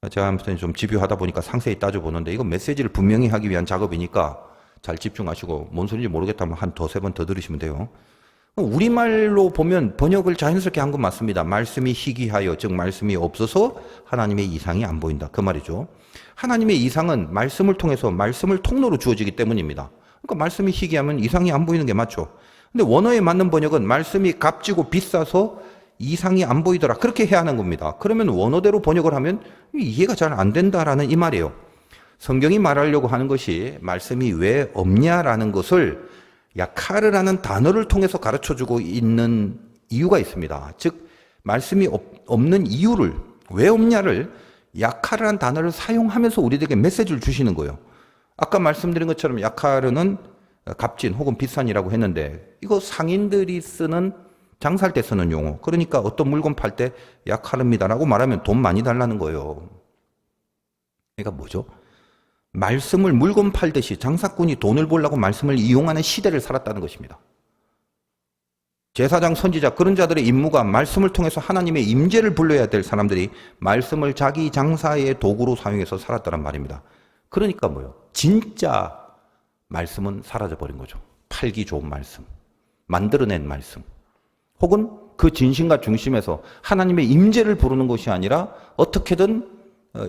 Speaker 1: 제가 아무튼 좀 집요하다 보니까 상세히 따져보는데 이거 메시지를 분명히 하기 위한 작업이니까 잘 집중하시고 뭔 소리인지 모르겠다면 한 두세 번 더 들으시면 돼요. 우리말로 보면 번역을 자연스럽게 한 건 맞습니다. 말씀이 희귀하여, 즉 말씀이 없어서 하나님의 이상이 안 보인다. 그 말이죠. 하나님의 이상은 말씀을 통해서 말씀을 통로로 주어지기 때문입니다. 그러니까 말씀이 희귀하면 이상이 안 보이는 게 맞죠. 근데 원어에 맞는 번역은 말씀이 값지고 비싸서 이상이 안 보이더라. 그렇게 해야 하는 겁니다. 그러면 원어대로 번역을 하면 이해가 잘 안 된다라는 이 말이에요. 성경이 말하려고 하는 것이 말씀이 왜 없냐라는 것을 야카르라는 단어를 통해서 가르쳐주고 있는 이유가 있습니다. 즉 말씀이 없는 이유를, 왜 없냐를 야카르라는 단어를 사용하면서 우리들에게 메시지를 주시는 거예요. 아까 말씀드린 것처럼 야카르는 값진 혹은 비싼이라고 했는데 이거 상인들이 쓰는, 장사할 때 쓰는 용어. 그러니까 어떤 물건 팔 때 야카르입니다라고 말하면 돈 많이 달라는 거예요. 그러니까 뭐죠? 말씀을 물건 팔듯이 장사꾼이 돈을 벌려고 말씀을 이용하는 시대를 살았다는 것입니다. 제사장, 선지자, 그런 자들의 임무가 말씀을 통해서 하나님의 임재를 불러야 될 사람들이 말씀을 자기 장사의 도구로 사용해서 살았다는 말입니다. 그러니까 뭐요? 진짜 말씀은 사라져버린 거죠. 팔기 좋은 말씀, 만들어낸 말씀, 혹은 그 진심과 중심에서 하나님의 임재를 부르는 것이 아니라 어떻게든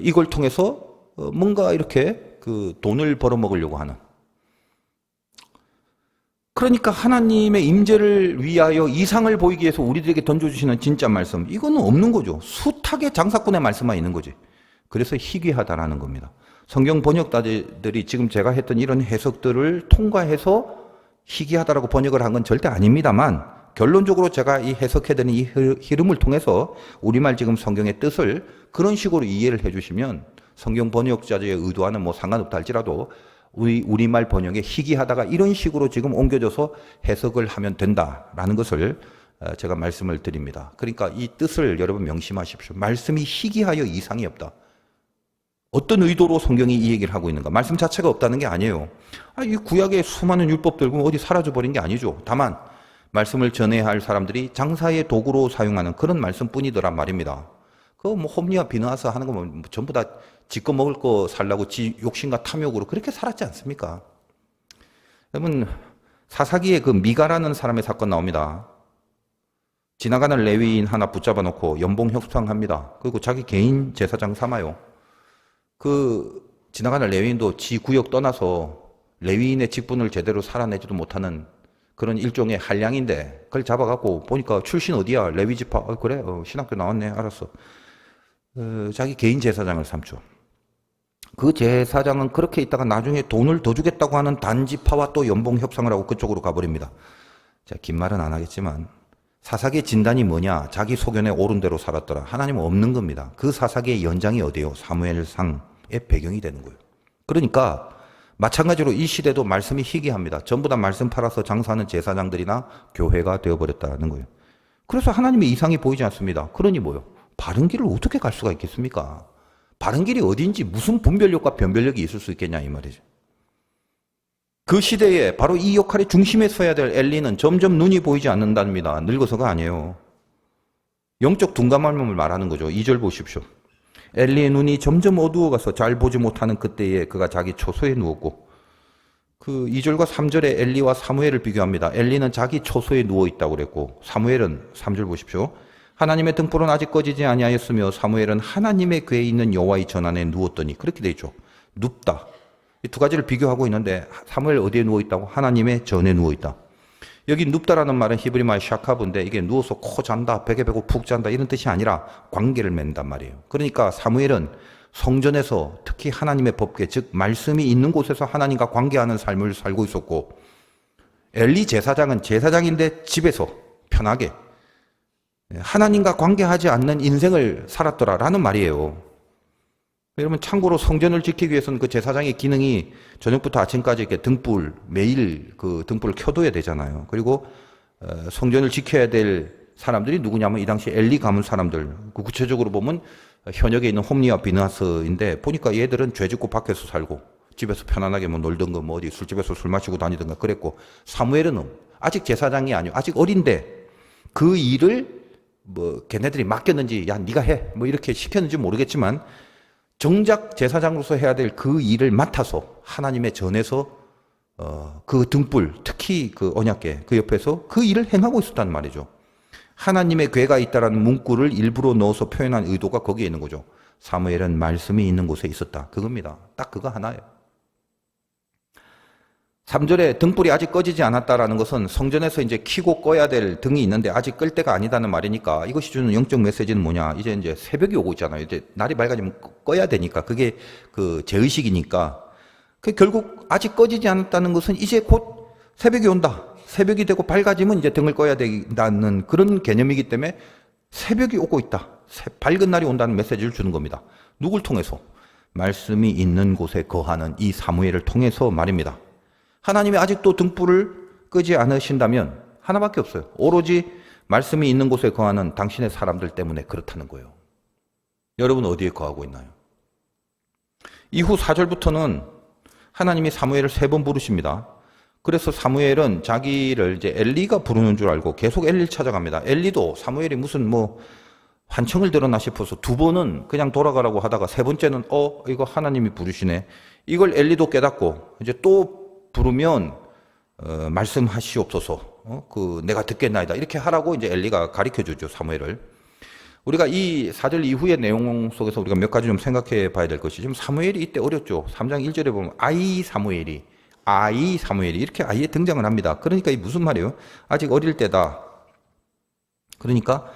Speaker 1: 이걸 통해서 뭔가 이렇게 그 돈을 벌어먹으려고 하는. 그러니까 하나님의 임재를 위하여 이상을 보이기 위해서 우리들에게 던져주시는 진짜 말씀, 이거는 없는 거죠. 숱하게 장사꾼의 말씀만 있는 거지. 그래서 희귀하다라는 겁니다. 성경 번역자들이 지금 제가 했던 이런 해석들을 통과해서 희귀하다라고 번역을 한 건 절대 아닙니다만, 결론적으로 제가 이 해석해드린 이 흐름을 통해서 우리말 지금 성경의 뜻을 그런 식으로 이해를 해주시면 성경 번역자들의 의도와는 뭐 상관없다 할지라도 우리말 번역에 희귀하다가 이런 식으로 지금 옮겨져서 해석을 하면 된다라는 것을 제가 말씀을 드립니다. 그러니까 이 뜻을 여러분 명심하십시오. 말씀이 희귀하여 이상이 없다. 어떤 의도로 성경이 이 얘기를 하고 있는가? 말씀 자체가 없다는 게 아니에요. 이 구약의 수많은 율법들은 어디 사라져버린 게 아니죠. 다만 말씀을 전해야 할 사람들이 장사의 도구로 사용하는 그런 말씀뿐이더란 말입니다. 뭐 홈리와 비너하서 하는 거 뭐 전부 다 지껏 먹을 거 살라고 지 욕심과 탐욕으로 그렇게 살았지 않습니까? 여러분, 사사기에 그 미가라는 사람의 사건 나옵니다. 지나가는 레위인 하나 붙잡아 놓고 연봉 협상합니다. 그리고 자기 개인 제사장 삼아요. 그 지나가는 레위인도 지 구역 떠나서 레위인의 직분을 제대로 살아내지도 못하는 그런 일종의 한량인데 그걸 잡아갖고 보니까 출신 어디야? 레위 지파. 그래? 신학교 나왔네. 알았어. 자기 개인 제사장을 삼죠. 그 제사장은 그렇게 있다가 나중에 돈을 더 주겠다고 하는 단지파와 또 연봉 협상을 하고 그쪽으로 가버립니다. 자, 긴 말은 안 하겠지만 사사기의 진단이 뭐냐? 자기 소견에 옳은 대로 살았더라. 하나님은 없는 겁니다. 그 사사기의 연장이 어디예요? 사무엘상의 배경이 되는 거예요. 그러니까 마찬가지로 이 시대도 말씀이 희귀합니다. 전부 다 말씀 팔아서 장사하는 제사장들이나 교회가 되어버렸다는 거예요. 그래서 하나님의 이상이 보이지 않습니다. 그러니 뭐요? 바른 길을 어떻게 갈 수가 있겠습니까? 바른 길이 어딘지 무슨 분별력과 변별력이 있을 수 있겠냐 이 말이죠. 그 시대에 바로 이 역할의 중심에 서야 될 엘리는 점점 눈이 보이지 않는답니다. 늙어서가 아니에요. 영적 둔감함을 말하는 거죠. 2절 보십시오. 엘리의 눈이 점점 어두워가서 잘 보지 못하는 그때에 그가 자기 초소에 누웠고, 그 2절과 3절에 엘리와 사무엘을 비교합니다. 엘리는 자기 초소에 누워있다고 그랬고 사무엘은 3절 보십시오. 하나님의 등불은 아직 꺼지지 아니하였으며 사무엘은 하나님의 궤에 있는 여호와의 전안에 누웠더니, 그렇게 돼 있죠. 눕다. 이 두 가지를 비교하고 있는데 사무엘 어디에 누워있다고? 하나님의 전에 누워있다. 여기 눕다라는 말은 히브리말 샤카브인데 이게 누워서 코 잔다, 베개 베고 푹 잔다 이런 뜻이 아니라 관계를 맺는단 말이에요. 그러니까 사무엘은 성전에서 특히 하나님의 법궤, 즉 말씀이 있는 곳에서 하나님과 관계하는 삶을 살고 있었고, 엘리 제사장은 제사장인데 집에서 편하게 하나님과 관계하지 않는 인생을 살았더라라는 말이에요. 여러분 참고로 성전을 지키기 위해서는 그 제사장의 기능이 저녁부터 아침까지 이렇게 등불, 매일 그 등불을 켜둬야 되잖아요. 그리고 성전을 지켜야 될 사람들이 누구냐면 이 당시 엘리 가문 사람들, 그 구체적으로 보면 현역에 있는 홈리와 비느하스인데 보니까 얘들은 죄 짓고 밖에서 살고 집에서 편안하게 뭐 놀던가 뭐 어디 술집에서 술 마시고 다니던가 그랬고, 사무엘은 아직 제사장이 아니요, 아직 어린데 그 일을 뭐 걔네들이 맡겼는지 야 네가 해 뭐 이렇게 시켰는지 모르겠지만 정작 제사장으로서 해야 될 그 일을 맡아서 하나님의 전에서 그 등불, 특히 그 언약궤 그 옆에서 그 일을 행하고 있었단 말이죠. 하나님의 궤가 있다라는 문구를 일부러 넣어서 표현한 의도가 거기에 있는 거죠. 사무엘은 말씀이 있는 곳에 있었다. 그겁니다. 딱 그거 하나예요. 3절에 등불이 아직 꺼지지 않았다라는 것은 성전에서 이제 켜고 꺼야 될 등이 있는데 아직 끌 때가 아니다는 말이니까, 이것이 주는 영적 메시지는 뭐냐? 이제 새벽이 오고 있잖아요. 이제 날이 밝아지면 꺼야 되니까, 그게 그 제의식이니까. 그 결국 아직 꺼지지 않았다는 것은 이제 곧 새벽이 온다. 새벽이 되고 밝아지면 이제 등을 꺼야 된다는 그런 개념이기 때문에 새벽이 오고 있다. 밝은 날이 온다는 메시지를 주는 겁니다. 누굴 통해서? 말씀이 있는 곳에 거하는 이 사무엘을 통해서 말입니다. 하나님이 아직도 등불을 끄지 않으신다면 하나밖에 없어요. 오로지 말씀이 있는 곳에 거하는 당신의 사람들 때문에 그렇다는 거예요. 여러분 어디에 거하고 있나요? 이후 4절부터는 하나님이 사무엘을 3번 부르십니다. 그래서 사무엘은 자기를 이제 엘리가 부르는 줄 알고 계속 엘리를 찾아갑니다. 엘리도 사무엘이 무슨 뭐 환청을 들었나 싶어서 2번은 그냥 돌아가라고 하다가 3번째는 이거 하나님이 부르시네. 이걸 엘리도 깨닫고 이제 또 부르면 말씀하시옵소서. 내가 듣겠나이다. 이렇게 하라고 이제 엘리가 가르쳐 주죠, 사무엘을. 우리가 이 4절 이후의 내용 속에서 우리가 몇 가지 좀 생각해 봐야 될 것이, 지금 사무엘이 이때 어렸죠. 3장 1절에 보면 아이 사무엘이 이렇게 아이에 등장을 합니다. 그러니까 이 무슨 말이에요? 아직 어릴 때다. 그러니까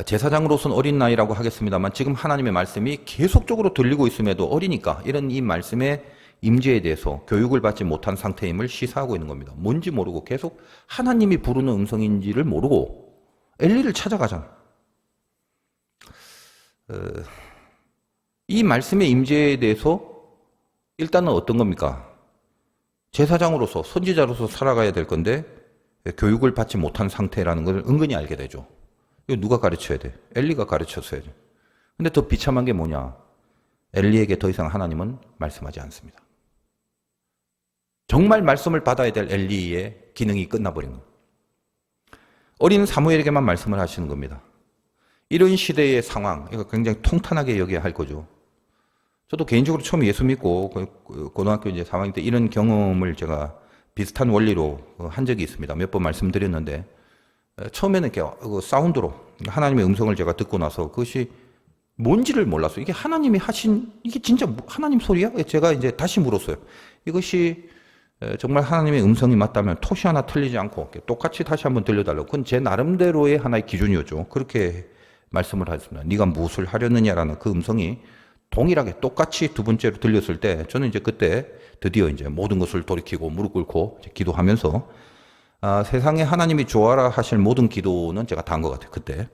Speaker 1: 제사장으로서는 어린 나이라고 하겠습니다만 지금 하나님의 말씀이 계속적으로 들리고 있음에도 어리니까 이런 이 말씀의 임재에 대해서 교육을 받지 못한 상태임을 시사하고 있는 겁니다. 뭔지 모르고 계속 하나님이 부르는 음성인지를 모르고 엘리를 찾아가잖아. 이 말씀의 임재에 대해서 일단은 어떤 겁니까? 제사장으로서 선지자로서 살아가야 될 건데 교육을 받지 못한 상태라는 걸 은근히 알게 되죠. 이거 누가 가르쳐야 돼? 엘리가 가르쳤어야죠. 근데 더 비참한 게 뭐냐? 엘리에게 더 이상 하나님은 말씀하지 않습니다. 정말 말씀을 받아야 될 엘리의 기능이 끝나버린 겁니다. 어린 사무엘에게만 말씀을 하시는 겁니다. 이런 시대의 상황, 이거 굉장히 통탄하게 여겨야 할 거죠. 저도 개인적으로 처음 예수 믿고 고등학교 이제 4학년 때 이런 경험을 제가 비슷한 원리로 한 적이 있습니다. 몇 번 말씀드렸는데 처음에는 이렇게 사운드로 하나님의 음성을 제가 듣고 나서 그것이 뭔지를 몰랐어요. 이게 하나님이 하신, 이게 진짜 하나님 소리야? 제가 이제 다시 물었어요. 이것이 정말 하나님의 음성이 맞다면 토시 하나 틀리지 않고 똑같이 다시 한번 들려달라고. 그건 제 나름대로의 하나의 기준이었죠. 그렇게 말씀을 하셨습니다. 네가 무엇을 하려느냐라는 그 음성이 동일하게 똑같이 두 번째로 들렸을 때 저는 이제 그때 드디어 이제 모든 것을 돌이키고 무릎 꿇고 기도하면서 세상에 하나님이 좋아라 하실 모든 기도는 제가 다 한 것 같아요. 그때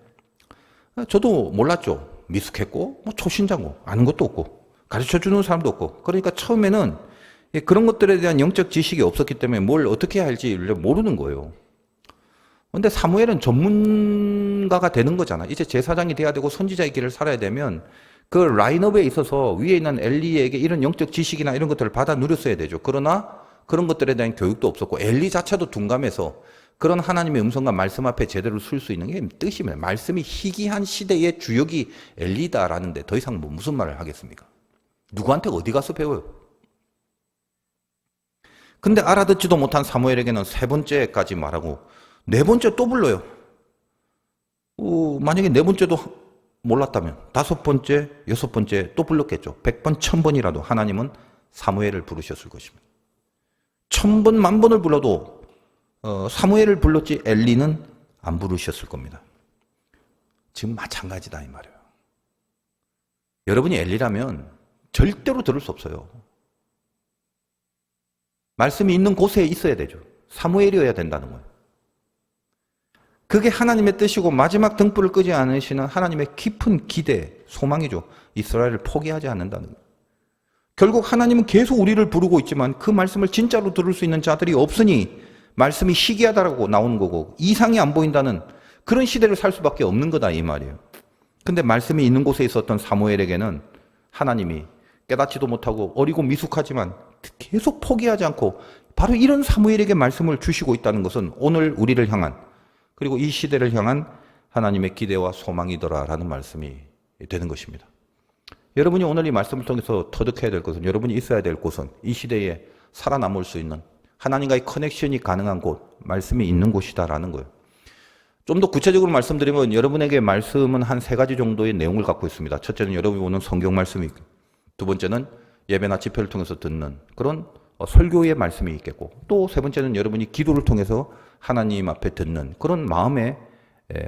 Speaker 1: 저도 몰랐죠. 미숙했고 뭐 초신자고 아는 것도 없고 가르쳐주는 사람도 없고 그러니까 처음에는 그런 것들에 대한 영적 지식이 없었기 때문에 뭘 어떻게 해야 할지 모르는 거예요. 근데 사무엘은 전문가가 되는 거잖아. 이제 제사장이 돼야 되고 선지자의 길을 살아야 되면 그 라인업에 있어서 위에 있는 엘리에게 이런 영적 지식이나 이런 것들을 받아 누렸어야 되죠. 그러나 그런 것들에 대한 교육도 없었고 엘리 자체도 둔감해서 그런 하나님의 음성과 말씀 앞에 제대로 설 수 있는 게 뜻이면 말씀이 희귀한 시대의 주역이 엘리다라는데 더 이상 뭐 무슨 말을 하겠습니까? 누구한테 어디 가서 배워요? 근데 알아듣지도 못한 사무엘에게는 세 번째까지 말하고 네 번째 또 불러요. 만약에 네 번째도 몰랐다면 다섯 번째, 여섯 번째 또 불렀겠죠. 100번, 1000번이라도 하나님은 사무엘을 부르셨을 것입니다. 1000번, 10,000번을 불러도 사무엘을 불렀지 엘리는 안 부르셨을 겁니다. 지금 마찬가지다 이 말이에요. 여러분이 엘리라면 절대로 들을 수 없어요. 말씀이 있는 곳에 있어야 되죠. 사무엘이어야 된다는 거예요. 그게 하나님의 뜻이고 마지막 등불을 끄지 않으시는 하나님의 깊은 기대, 소망이죠. 이스라엘을 포기하지 않는다는 거예요. 결국 하나님은 계속 우리를 부르고 있지만 그 말씀을 진짜로 들을 수 있는 자들이 없으니 말씀이 희귀하다라고 나오는 거고 이상이 안 보인다는 그런 시대를 살 수밖에 없는 거다 이 말이에요. 근데 말씀이 있는 곳에 있었던 사무엘에게는 하나님이 깨닫지도 못하고 어리고 미숙하지만 계속 포기하지 않고 바로 이런 사무엘에게 말씀을 주시고 있다는 것은 오늘 우리를 향한 그리고 이 시대를 향한 하나님의 기대와 소망이더라라는 말씀이 되는 것입니다. 여러분이 오늘 이 말씀을 통해서 터득해야 될 것은 여러분이 있어야 될 곳은 이 시대에 살아남을 수 있는 하나님과의 커넥션이 가능한 곳, 말씀이 있는 곳이다라는 거예요. 좀 더 구체적으로 말씀드리면 여러분에게 말씀은 한 세 가지 정도의 내용을 갖고 있습니다. 첫째는 여러분이 오는 성경 말씀이 있고 두 번째는 예배나 집회를 통해서 듣는 그런 설교의 말씀이 있겠고 또 세 번째는 여러분이 기도를 통해서 하나님 앞에 듣는 그런 마음의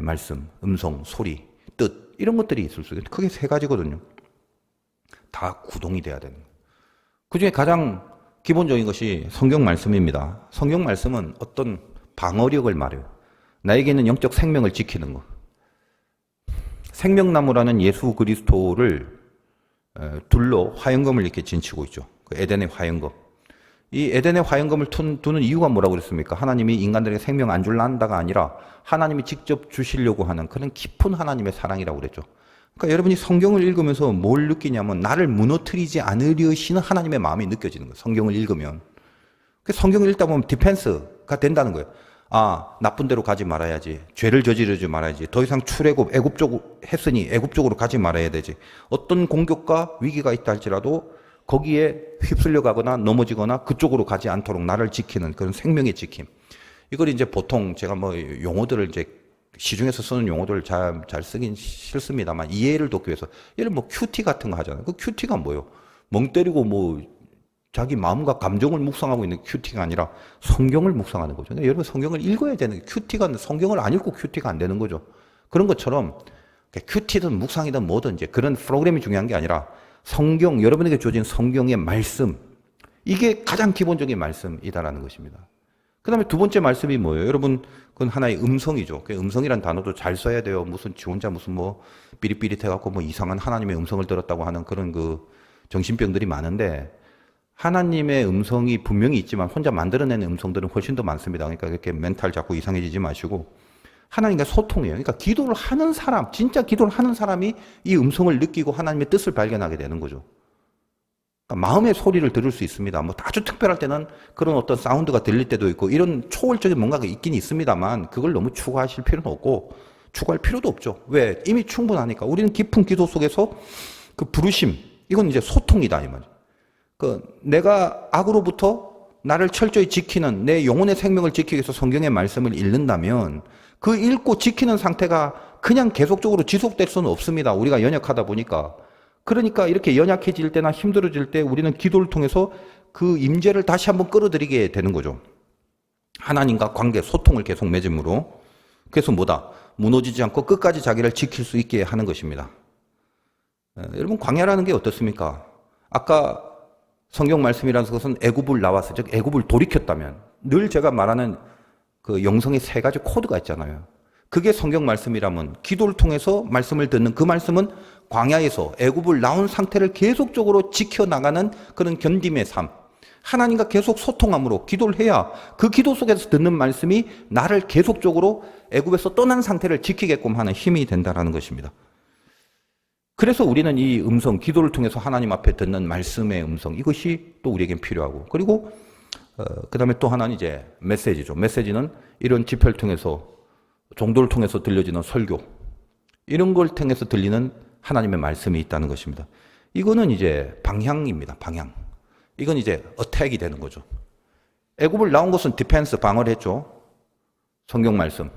Speaker 1: 말씀, 음성, 소리, 뜻 이런 것들이 있을 수 있어요. 크게 세 가지거든요. 다 구동이 돼야 되는 거예요. 그중에 가장 기본적인 것이 성경 말씀입니다. 성경 말씀은 어떤 방어력을 말해요. 나에게 있는 영적 생명을 지키는 거. 생명나무라는 예수 그리스도를 둘러 화영검을 이렇게 진치고 있죠. 그 에덴의 화영검. 이 에덴의 화영검을 두는 이유가 뭐라고 그랬습니까? 하나님이 인간들에게 생명 안 줄란다가 아니라 하나님이 직접 주시려고 하는 그런 깊은 하나님의 사랑이라고 그랬죠. 그러니까 여러분이 성경을 읽으면서 뭘 느끼냐면 나를 무너뜨리지 않으려시는 하나님의 마음이 느껴지는 거예요. 성경을 읽으면. 성경을 읽다 보면 디펜스가 된다는 거예요. 나쁜 데로 가지 말아야지. 죄를 저지르지 말아야지. 더 이상 출애굽, 애굽 쪽 했으니 애굽 쪽으로 가지 말아야 되지. 어떤 공격과 위기가 있다 할지라도 거기에 휩쓸려 가거나 넘어지거나 그쪽으로 가지 않도록 나를 지키는 그런 생명의 지킴. 이걸 이제 보통 제가 뭐 용어들을 이제 시중에서 쓰는 용어들을 잘 쓰긴 싫습니다만 이해를 돕기 위해서 예를 뭐 큐티 같은 거 하잖아요. 그 큐티가 뭐예요? 멍 때리고 뭐 자기 마음과 감정을 묵상하고 있는 큐티가 아니라 성경을 묵상하는 거죠. 그러니까 여러분 성경을 읽어야 되는 큐티가 성경을 안 읽고 큐티가 안 되는 거죠. 그런 것처럼 큐티든 묵상이든 뭐든 이제 그런 프로그램이 중요한 게 아니라 성경, 여러분에게 주어진 성경의 말씀, 이게 가장 기본적인 말씀이다라는 것입니다. 그 다음에 두 번째 말씀이 뭐예요? 여러분, 그건 하나의 음성이죠. 그 음성이란 단어도 잘 써야 돼요. 무슨 지 혼자 무슨 뭐 삐릿삐릿해갖고 뭐 이상한 하나님의 음성을 들었다고 하는 그런 그 정신병들이 많은데 하나님의 음성이 분명히 있지만 혼자 만들어내는 음성들은 훨씬 더 많습니다. 그러니까 이렇게 멘탈 자꾸 이상해지지 마시고 하나님과 소통해요. 그러니까 기도를 하는 사람, 진짜 기도를 하는 사람이 이 음성을 느끼고 하나님의 뜻을 발견하게 되는 거죠. 그러니까 마음의 소리를 들을 수 있습니다. 뭐 아주 특별할 때는 그런 어떤 사운드가 들릴 때도 있고 이런 초월적인 뭔가가 있긴 있습니다만 그걸 너무 추구하실 필요는 없고 추구할 필요도 없죠. 왜? 이미 충분하니까. 우리는 깊은 기도 속에서 그 부르심, 이건 이제 소통이다 이 말이에요. 내가 악으로부터 나를 철저히 지키는 내 영혼의 생명을 지키기 위해서 성경의 말씀을 읽는다면 그 읽고 지키는 상태가 그냥 계속적으로 지속될 수는 없습니다. 우리가 연약하다 보니까. 그러니까 이렇게 연약해질 때나 힘들어질 때 우리는 기도를 통해서 그 임재를 다시 한번 끌어들이게 되는 거죠. 하나님과 관계, 소통을 계속 맺음으로. 그래서 뭐다? 무너지지 않고 끝까지 자기를 지킬 수 있게 하는 것입니다. 여러분 광야라는 게 어떻습니까? 아까 성경 말씀이라는 것은 애굽을 나와서 즉 애굽을 돌이켰다면 늘 제가 말하는 그 영성의 세 가지 코드가 있잖아요. 그게 성경 말씀이라면 기도를 통해서 말씀을 듣는 그 말씀은 광야에서 애굽을 나온 상태를 계속적으로 지켜나가는 그런 견딤의 삶. 하나님과 계속 소통함으로 기도를 해야 그 기도 속에서 듣는 말씀이 나를 계속적으로 애굽에서 떠난 상태를 지키게끔 하는 힘이 된다는 것입니다. 그래서 우리는 이 음성, 기도를 통해서 하나님 앞에 듣는 말씀의 음성, 이것이 또 우리에겐 필요하고, 그리고 그 다음에 또 하나는 이제 메시지죠. 메시지는 이런 집회를 통해서, 종도를 통해서 들려지는 설교, 이런 걸 통해서 들리는 하나님의 말씀이 있다는 것입니다. 이거는 이제 방향입니다. 방향. 이건 이제 어택이 되는 거죠. 애굽을 나온 것은 디펜스, 방어를 했죠. 성경 말씀.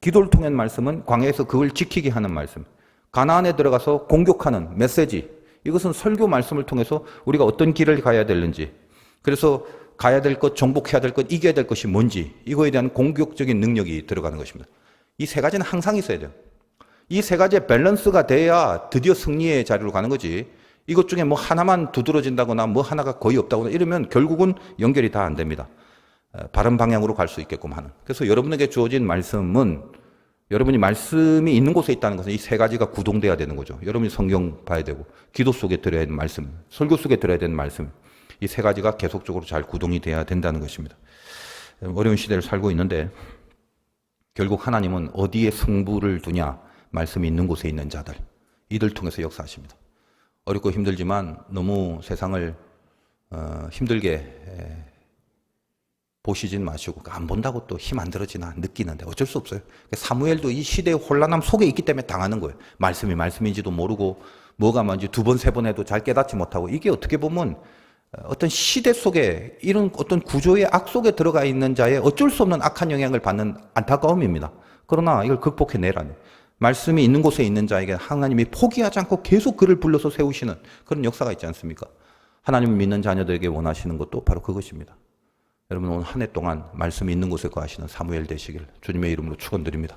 Speaker 1: 기도를 통한 말씀은 광야에서 그걸 지키게 하는 말씀. 가나안에 들어가서 공격하는 메시지. 이것은 설교 말씀을 통해서 우리가 어떤 길을 가야 되는지, 그래서 가야 될 것, 정복해야 될 것, 이겨야 될 것이 뭔지, 이거에 대한 공격적인 능력이 들어가는 것입니다. 이 세 가지는 항상 있어야 돼요. 이 세 가지의 밸런스가 돼야 드디어 승리의 자리로 가는 거지. 이것 중에 뭐 하나만 두드러진다거나 뭐 하나가 거의 없다거나 이러면 결국은 연결이 다 안 됩니다. 바른 방향으로 갈 수 있게끔 하는. 그래서 여러분에게 주어진 말씀은, 여러분이 말씀이 있는 곳에 있다는 것은 이 세 가지가 구동돼야 되는 거죠. 여러분이 성경 봐야 되고, 기도 속에 들어야 되는 말씀, 설교 속에 들어야 되는 말씀, 이 세 가지가 계속적으로 잘 구동이 돼야 된다는 것입니다. 어려운 시대를 살고 있는데 결국 하나님은 어디에 승부를 두냐? 말씀이 있는 곳에 있는 자들, 이들 통해서 역사하십니다. 어렵고 힘들지만 너무 세상을 힘들게 보시진 마시고, 안 본다고 또 힘 안 들어지나 느끼는데 어쩔 수 없어요. 사무엘도 이 시대의 혼란함 속에 있기 때문에 당하는 거예요. 말씀이 말씀인지도 모르고 뭐가 뭔지 두 번, 세 번 해도 잘 깨닫지 못하고, 이게 어떻게 보면 어떤 시대 속에 이런 어떤 구조의 악 속에 들어가 있는 자의 어쩔 수 없는 악한 영향을 받는 안타까움입니다. 그러나 이걸 극복해내라니, 말씀이 있는 곳에 있는 자에게 하나님이 포기하지 않고 계속 그를 불러서 세우시는 그런 역사가 있지 않습니까? 하나님을 믿는 자녀들에게 원하시는 것도 바로 그것입니다. 여러분 오늘 한 해 동안 말씀이 있는 곳에 거하시는 사무엘 되시길 주님의 이름으로 축원드립니다.